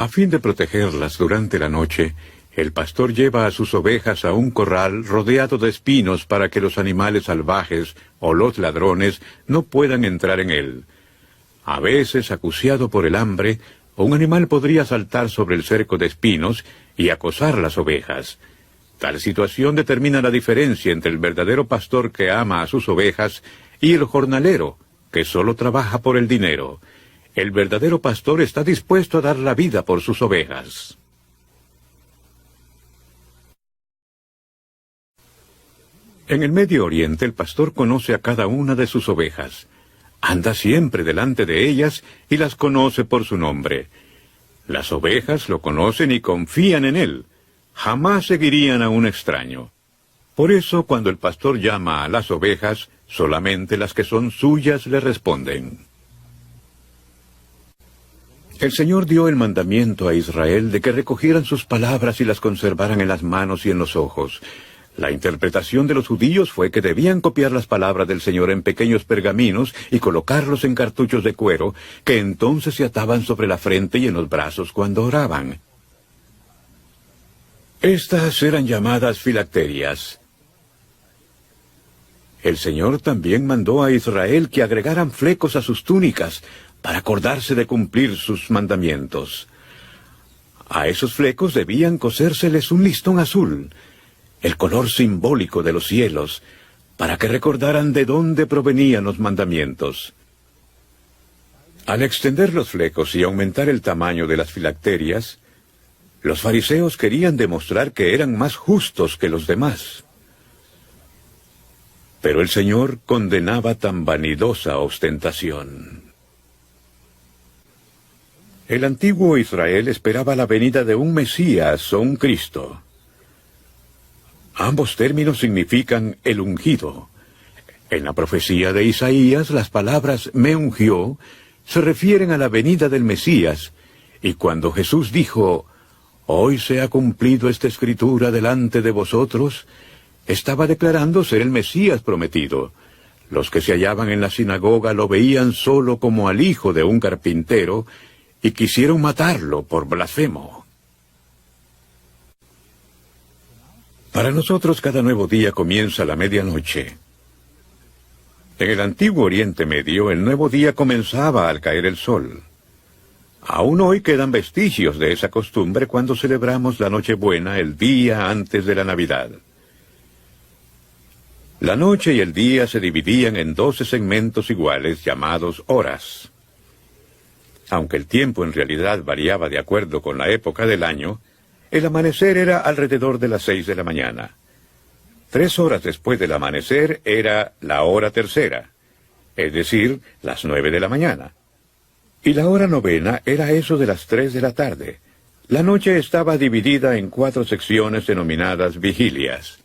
A fin de protegerlas durante la noche, el pastor lleva a sus ovejas a un corral rodeado de espinos para que los animales salvajes o los ladrones no puedan entrar en él. A veces, acuciado por el hambre, un animal podría saltar sobre el cerco de espinos y acosar las ovejas. Tal situación determina la diferencia entre el verdadero pastor que ama a sus ovejas y el jornalero, que solo trabaja por el dinero. El verdadero pastor está dispuesto a dar la vida por sus ovejas. En el Medio Oriente, el pastor conoce a cada una de sus ovejas. Anda siempre delante de ellas y las conoce por su nombre. Las ovejas lo conocen y confían en él. Jamás seguirían a un extraño. Por eso, cuando el pastor llama a las ovejas, solamente las que son suyas le responden. El Señor dio el mandamiento a Israel de que recogieran sus palabras y las conservaran en las manos y en los ojos. La interpretación de los judíos fue que debían copiar las palabras del Señor en pequeños pergaminos y colocarlos en cartuchos de cuero, que entonces se ataban sobre la frente y en los brazos cuando oraban. Estas eran llamadas filacterias. El Señor también mandó a Israel que agregaran flecos a sus túnicas para acordarse de cumplir sus mandamientos. A esos flecos debían cosérseles un listón azul, el color simbólico de los cielos, para que recordaran de dónde provenían los mandamientos. Al extender los flecos y aumentar el tamaño de las filacterias, los fariseos querían demostrar que eran más justos que los demás. Pero el Señor condenaba tan vanidosa ostentación. El antiguo Israel esperaba la venida de un Mesías o un Cristo. Ambos términos significan el ungido. En la profecía de Isaías, las palabras «me ungió» se refieren a la venida del Mesías, y cuando Jesús dijo «hoy se ha cumplido esta escritura delante de vosotros», estaba declarando ser el Mesías prometido. Los que se hallaban en la sinagoga lo veían solo como al hijo de un carpintero y quisieron matarlo por blasfemo. Para nosotros cada nuevo día comienza a la medianoche. En el antiguo Oriente Medio, el nuevo día comenzaba al caer el sol. Aún hoy quedan vestigios de esa costumbre cuando celebramos la Nochebuena el día antes de la Navidad. La noche y el día se dividían en 12 segmentos iguales llamados horas. Aunque el tiempo en realidad variaba de acuerdo con la época del año, el amanecer era alrededor de las 6 de la mañana. 3 horas después del amanecer era la hora tercera, es decir, las 9 de la mañana. Y la hora novena era eso de las 3 de la tarde. La noche estaba dividida en 4 secciones denominadas vigilias.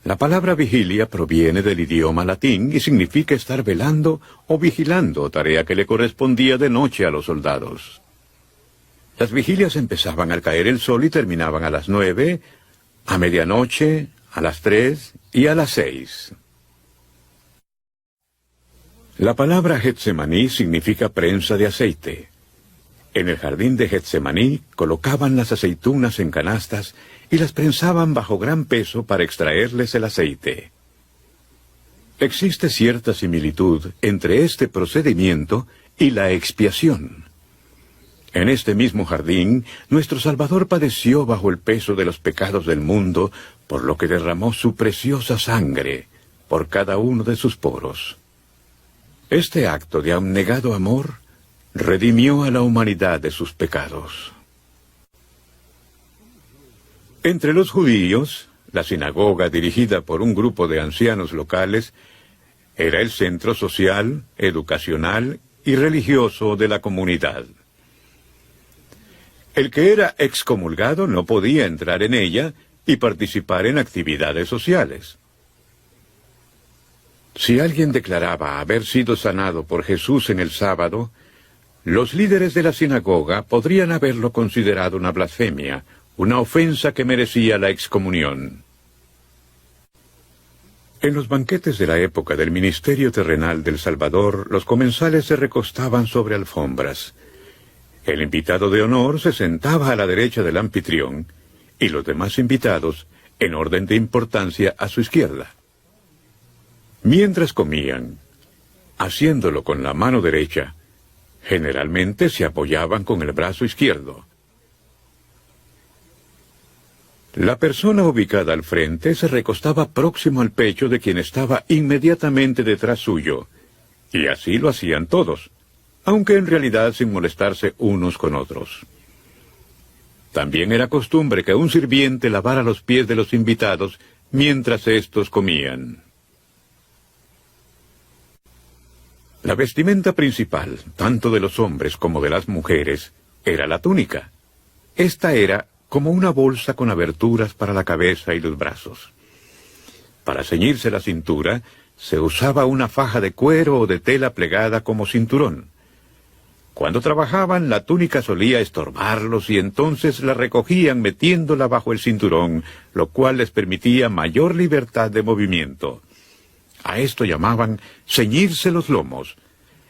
La palabra vigilia proviene del idioma latín y significa estar velando o vigilando, tarea que le correspondía de noche a los soldados. Las vigilias empezaban al caer el sol y terminaban a las 9, a medianoche, a las 3 y a las 6. La palabra Getsemaní significa prensa de aceite. En el jardín de Getsemaní colocaban las aceitunas en canastas y las prensaban bajo gran peso para extraerles el aceite. Existe cierta similitud entre este procedimiento y la expiación. En este mismo jardín, nuestro Salvador padeció bajo el peso de los pecados del mundo, por lo que derramó su preciosa sangre por cada uno de sus poros. Este acto de abnegado amor redimió a la humanidad de sus pecados. Entre los judíos, la sinagoga, dirigida por un grupo de ancianos locales, era el centro social, educacional y religioso de la comunidad. El que era excomulgado no podía entrar en ella y participar en actividades sociales. Si alguien declaraba haber sido sanado por Jesús en el sábado, los líderes de la sinagoga podrían haberlo considerado una blasfemia, una ofensa que merecía la excomunión. En los banquetes de la época del ministerio terrenal del Salvador, los comensales se recostaban sobre alfombras. El invitado de honor se sentaba a la derecha del anfitrión y los demás invitados, en orden de importancia, a su izquierda. Mientras comían, haciéndolo con la mano derecha, generalmente se apoyaban con el brazo izquierdo. La persona ubicada al frente se recostaba próximo al pecho de quien estaba inmediatamente detrás suyo, y así lo hacían todos, aunque en realidad sin molestarse unos con otros. También era costumbre que un sirviente lavara los pies de los invitados mientras éstos comían. La vestimenta principal, tanto de los hombres como de las mujeres, era la túnica. Esta era como una bolsa con aberturas para la cabeza y los brazos. Para ceñirse la cintura, se usaba una faja de cuero o de tela plegada como cinturón. Cuando trabajaban, la túnica solía estorbarlos y entonces la recogían metiéndola bajo el cinturón, lo cual les permitía mayor libertad de movimiento. A esto llamaban ceñirse los lomos.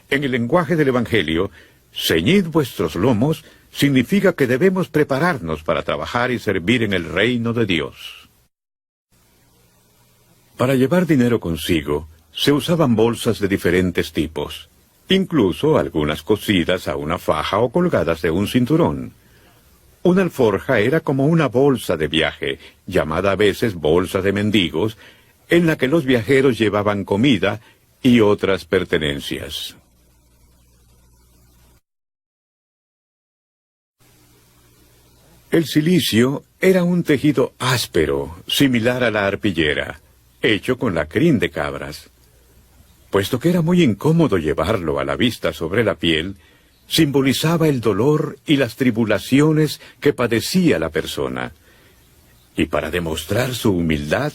En el lenguaje del Evangelio, ceñid vuestros lomos significa que debemos prepararnos para trabajar y servir en el reino de Dios. Para llevar dinero consigo, se usaban bolsas de diferentes tipos, incluso algunas cosidas a una faja o colgadas de un cinturón. Una alforja era como una bolsa de viaje, llamada a veces bolsa de mendigos, en la que los viajeros llevaban comida y otras pertenencias. El cilicio era un tejido áspero, similar a la arpillera, hecho con la crin de cabras. Puesto que era muy incómodo llevarlo a la vista sobre la piel, simbolizaba el dolor y las tribulaciones que padecía la persona. Y para demostrar su humildad,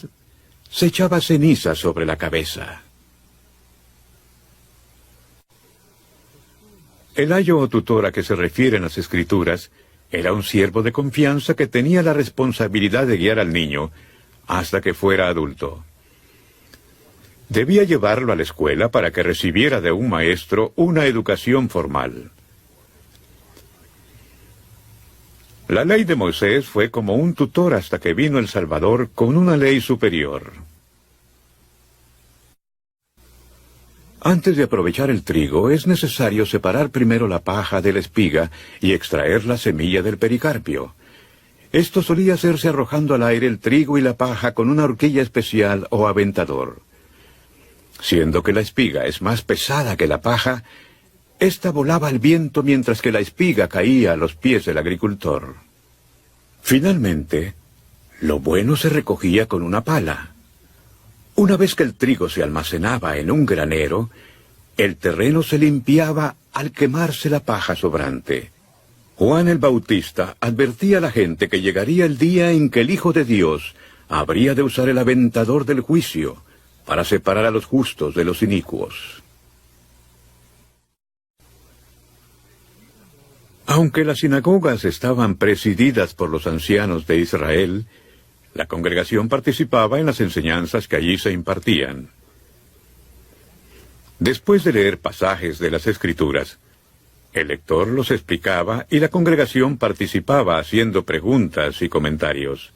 se echaba ceniza sobre la cabeza. El ayo o tutor a que se refieren las Escrituras era un siervo de confianza que tenía la responsabilidad de guiar al niño hasta que fuera adulto. Debía llevarlo a la escuela para que recibiera de un maestro una educación formal. La ley de Moisés fue como un tutor hasta que vino el Salvador con una ley superior. Antes de aprovechar el trigo, es necesario separar primero la paja de la espiga y extraer la semilla del pericarpio. Esto solía hacerse arrojando al aire el trigo y la paja con una horquilla especial o aventador. Siendo que la espiga es más pesada que la paja, ésta volaba al viento mientras que la espiga caía a los pies del agricultor. Finalmente, lo bueno se recogía con una pala. Una vez que el trigo se almacenaba en un granero, el terreno se limpiaba al quemarse la paja sobrante. Juan el Bautista advertía a la gente que llegaría el día en que el Hijo de Dios habría de usar el aventador del juicio para separar a los justos de los inicuos. Aunque las sinagogas estaban presididas por los ancianos de Israel, la congregación participaba en las enseñanzas que allí se impartían. Después de leer pasajes de las Escrituras, el lector los explicaba y la congregación participaba haciendo preguntas y comentarios.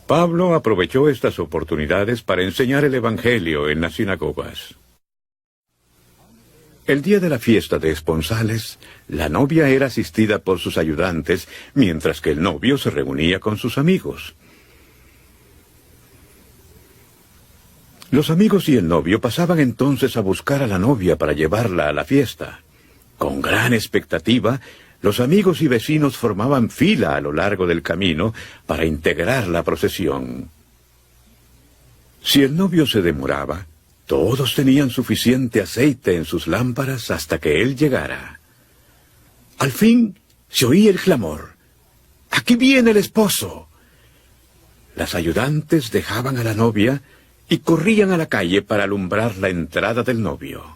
Pablo aprovechó estas oportunidades para enseñar el Evangelio en las sinagogas. El día de la fiesta de esponsales, la novia era asistida por sus ayudantes, mientras que el novio se reunía con sus amigos. Los amigos y el novio pasaban entonces a buscar a la novia para llevarla a la fiesta. Con gran expectativa, los amigos y vecinos formaban fila a lo largo del camino para integrar la procesión. Si el novio se demoraba, todos tenían suficiente aceite en sus lámparas hasta que él llegara. Al fin se oía el clamor: ¡Aquí viene el esposo! Las ayudantes dejaban a la novia y corrían a la calle para alumbrar la entrada del novio.